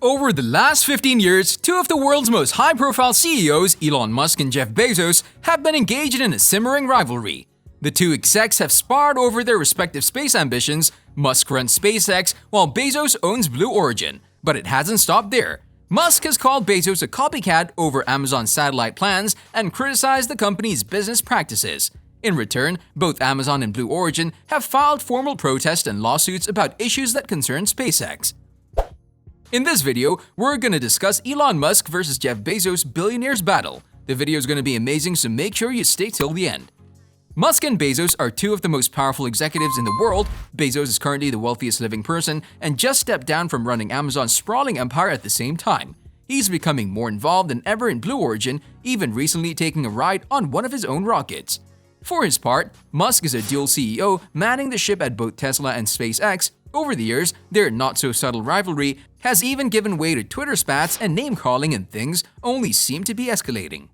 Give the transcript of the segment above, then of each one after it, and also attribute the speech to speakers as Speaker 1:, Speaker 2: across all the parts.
Speaker 1: Over the last 15 years, two of the world's most high-profile CEOs, Elon Musk and Jeff Bezos, have been engaged in a simmering rivalry. The two execs have sparred over their respective space ambitions. Musk runs SpaceX, while Bezos owns Blue Origin. But it hasn't stopped there. Musk has called Bezos a copycat over Amazon's satellite plans and criticized the company's business practices. In return, both Amazon and Blue Origin have filed formal protests and lawsuits about issues that concern SpaceX. In this video, we're gonna discuss Elon Musk versus Jeff Bezos Billionaires Battle. The video is gonna be amazing, so make sure you stay till the end. Musk and Bezos are two of the most powerful executives in the world. Bezos is currently the wealthiest living person and just stepped down from running Amazon's sprawling empire at the same time. He's becoming more involved than ever in Blue Origin, even recently taking a ride on one of his own rockets. For his part, Musk is a dual CEO manning the ship at both Tesla and SpaceX. Over the years, their not-so-subtle rivalry has even given way to Twitter spats and name-calling, and things only seem to be escalating.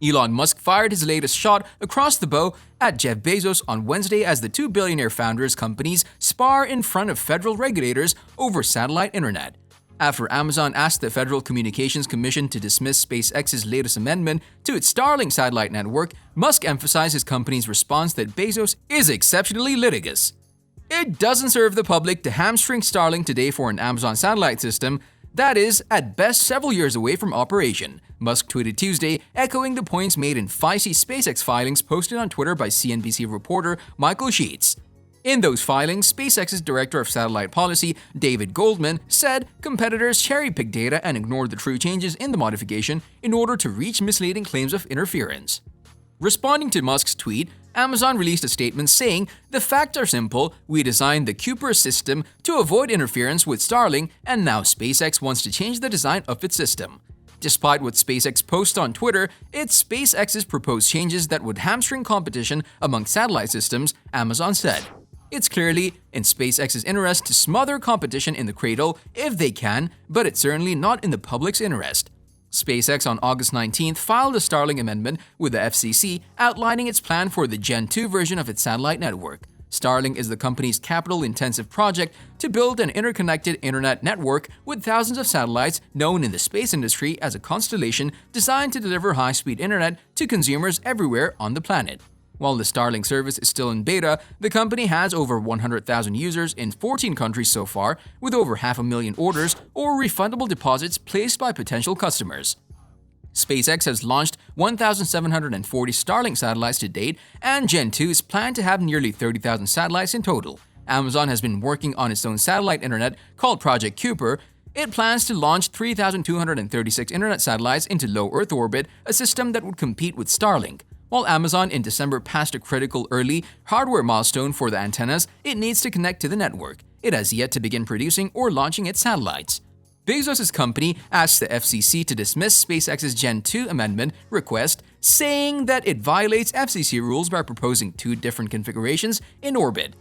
Speaker 1: Elon Musk fired his latest shot across the bow at Jeff Bezos on Wednesday as the two billionaire founders' companies spar in front of federal regulators over satellite internet. After Amazon asked the Federal Communications Commission to dismiss SpaceX's latest amendment to its Starlink satellite network, Musk emphasized his company's response that Bezos is exceptionally litigious. It doesn't serve the public to hamstring Starlink today for an Amazon satellite system that is, at best, several years away from operation, Musk tweeted Tuesday, echoing the points made in feisty SpaceX filings posted on Twitter by CNBC reporter Michael Sheets. In those filings, SpaceX's director of satellite policy, David Goldman, said competitors cherry-pick data and ignore the true changes in the modification in order to reach misleading claims of interference. Responding to Musk's tweet, Amazon released a statement saying, "The facts are simple, we designed the Kuiper system to avoid interference with Starlink, and now SpaceX wants to change the design of its system." Despite what SpaceX posts on Twitter, it's SpaceX's proposed changes that would hamstring competition among satellite systems, Amazon said. It's clearly in SpaceX's interest to smother competition in the cradle if they can, but it's certainly not in the public's interest. SpaceX on August 19th filed a Starlink amendment with the FCC outlining its plan for the Gen 2 version of its satellite network. Starlink is the company's capital-intensive project to build an interconnected internet network with thousands of satellites known in the space industry as a constellation designed to deliver high-speed internet to consumers everywhere on the planet. While the Starlink service is still in beta, the company has over 100,000 users in 14 countries so far, with over 500,000 orders or refundable deposits placed by potential customers. SpaceX has launched 1,740 Starlink satellites to date, and Gen 2 is planned to have nearly 30,000 satellites in total. Amazon has been working on its own satellite internet called Project Kuiper. It plans to launch 3,236 internet satellites into low Earth orbit, a system that would compete with Starlink. While Amazon in December passed a critical early hardware milestone for the antennas it needs to connect to the network, it has yet to begin producing or launching its satellites. Bezos' company asked the FCC to dismiss SpaceX's Gen 2 amendment request, saying that it violates FCC rules by proposing two different configurations in orbit.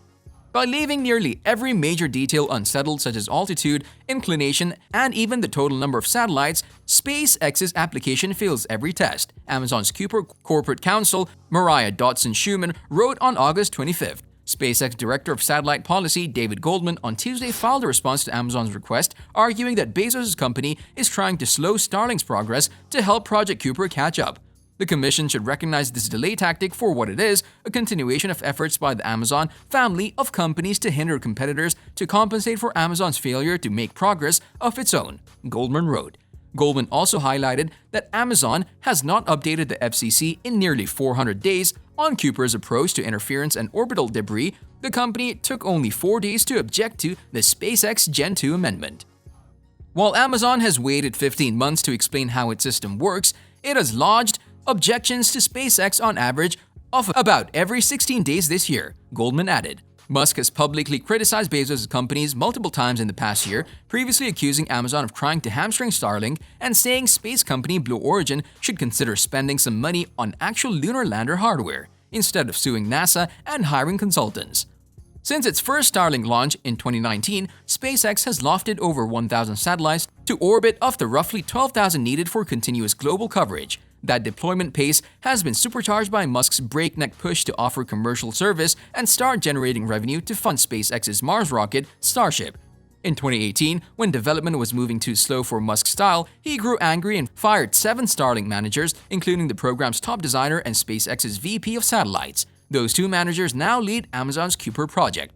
Speaker 1: By leaving nearly every major detail unsettled, such as altitude, inclination, and even the total number of satellites, SpaceX's application fails every test, Amazon's Kuiper corporate counsel, Mariah Dodson-Schumann, wrote on August 25th. SpaceX Director of Satellite Policy, David Goldman, on Tuesday filed a response to Amazon's request, arguing that Bezos' company is trying to slow Starlink's progress to help Project Kuiper catch up. The Commission should recognize this delay tactic for what it is, a continuation of efforts by the Amazon family of companies to hinder competitors to compensate for Amazon's failure to make progress of its own, Goldman wrote. Goldman also highlighted that Amazon has not updated the FCC in nearly 400 days on Kuiper's approach to interference and orbital debris. The company took only 4 days to object to the SpaceX Gen 2 amendment. While Amazon has waited 15 months to explain how its system works, it has lodged objections to SpaceX on average of about every 16 days this year, Goldman added. Musk has publicly criticized Bezos' companies multiple times in the past year, previously accusing Amazon of trying to hamstring Starlink and saying space company Blue Origin should consider spending some money on actual lunar lander hardware, instead of suing NASA and hiring consultants. Since its first Starlink launch in 2019, SpaceX has lofted over 1,000 satellites to orbit of the roughly 12,000 needed for continuous global coverage. That deployment pace has been supercharged by Musk's breakneck push to offer commercial service and start generating revenue to fund SpaceX's Mars rocket, Starship. In 2018, when development was moving too slow for Musk's style, he grew angry and fired 7 Starlink managers, including the program's top designer and SpaceX's VP of satellites. Those 2 managers now lead Amazon's Kuiper project.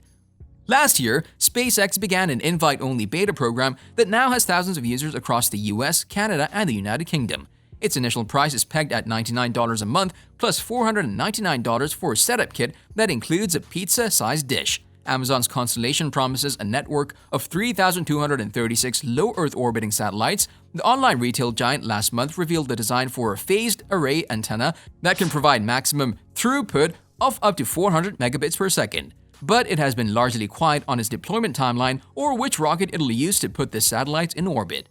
Speaker 1: Last year, SpaceX began an invite-only beta program that now has thousands of users across the US, Canada, and the United Kingdom. Its initial price is pegged at $99 a month plus $499 for a setup kit that includes a pizza-sized dish. Amazon's constellation promises a network of 3,236 low Earth orbiting satellites. The online retail giant last month revealed the design for a phased array antenna that can provide maximum throughput of up to 400 megabits per second. But it has been largely quiet on its deployment timeline or which rocket it'll use to put the satellites in orbit.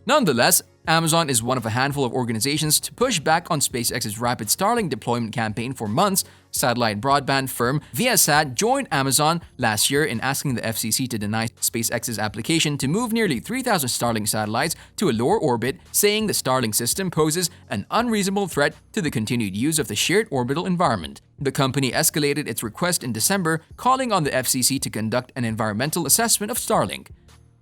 Speaker 1: Nonetheless, Amazon is one of a handful of organizations to push back on SpaceX's rapid Starlink deployment campaign for months. Satellite broadband firm Viasat joined Amazon last year in asking the FCC to deny SpaceX's application to move nearly 3,000 Starlink satellites to a lower orbit, saying the Starlink system poses an unreasonable threat to the continued use of the shared orbital environment. The company escalated its request in December, calling on the FCC to conduct an environmental assessment of Starlink.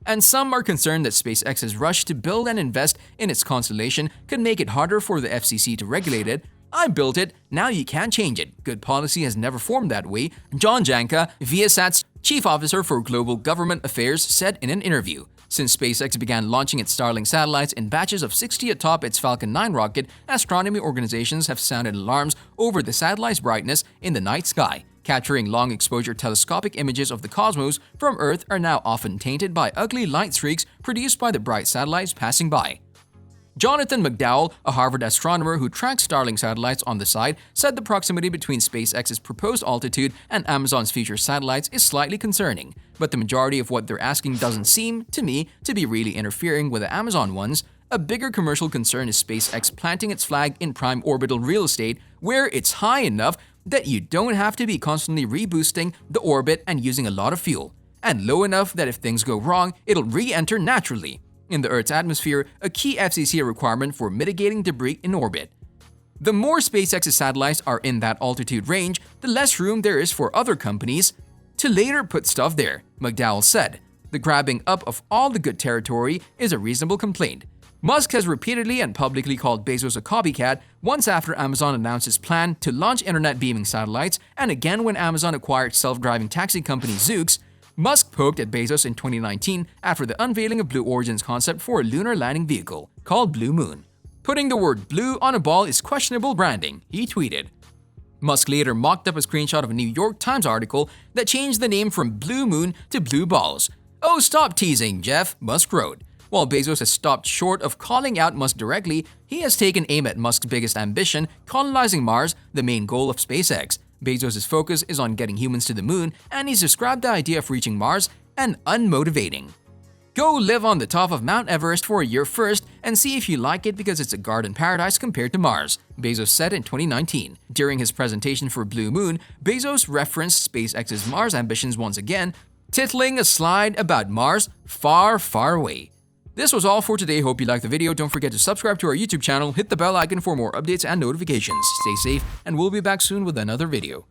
Speaker 1: And some are concerned that SpaceX's rush to build and invest in its constellation could make it harder for the FCC to regulate it. I built it, now you can't change it. Good policy has never formed that way, John Janka, Viasat's chief officer for global government affairs, said in an interview. Since SpaceX began launching its Starlink satellites in batches of 60 atop its Falcon 9 rocket, astronomy organizations have sounded alarms over the satellite's brightness in the night sky. Capturing long-exposure telescopic images of the cosmos from Earth are now often tainted by ugly light streaks produced by the bright satellites passing by. Jonathan McDowell, a Harvard astronomer who tracks Starlink satellites on the side, said the proximity between SpaceX's proposed altitude and Amazon's future satellites is slightly concerning, but the majority of what they're asking doesn't seem, to me, to be really interfering with the Amazon ones. A bigger commercial concern is SpaceX planting its flag in prime orbital real estate, where it's high enough that you don't have to be constantly reboosting the orbit and using a lot of fuel, and low enough that if things go wrong, it'll re-enter naturally. In the Earth's atmosphere, a key FCC requirement for mitigating debris in orbit. The more SpaceX's satellites are in that altitude range, the less room there is for other companies to later put stuff there, McDowell said. The grabbing up of all the good territory is a reasonable complaint. Musk has repeatedly and publicly called Bezos a copycat, once after Amazon announced its plan to launch internet beaming satellites, and again when Amazon acquired self-driving taxi company Zoox. Musk poked at Bezos in 2019 after the unveiling of Blue Origin's concept for a lunar landing vehicle called Blue Moon. Putting the word blue on a ball is questionable branding, he tweeted. Musk later mocked up a screenshot of a New York Times article that changed the name from Blue Moon to Blue Balls. "Oh, stop teasing, Jeff," Musk wrote. While Bezos has stopped short of calling out Musk directly, he has taken aim at Musk's biggest ambition, colonizing Mars, the main goal of SpaceX. Bezos' focus is on getting humans to the moon, and he's described the idea of reaching Mars as unmotivating. Go live on the top of Mount Everest for a year first and see if you like it because it's a garden paradise compared to Mars, Bezos said in 2019. During his presentation for Blue Moon, Bezos referenced SpaceX's Mars ambitions once again, titling a slide about Mars far, far away. This was all for today. Hope you liked the video. Don't forget to subscribe to our YouTube channel, hit the bell icon for more updates and notifications. Stay safe, and we'll be back soon with another video.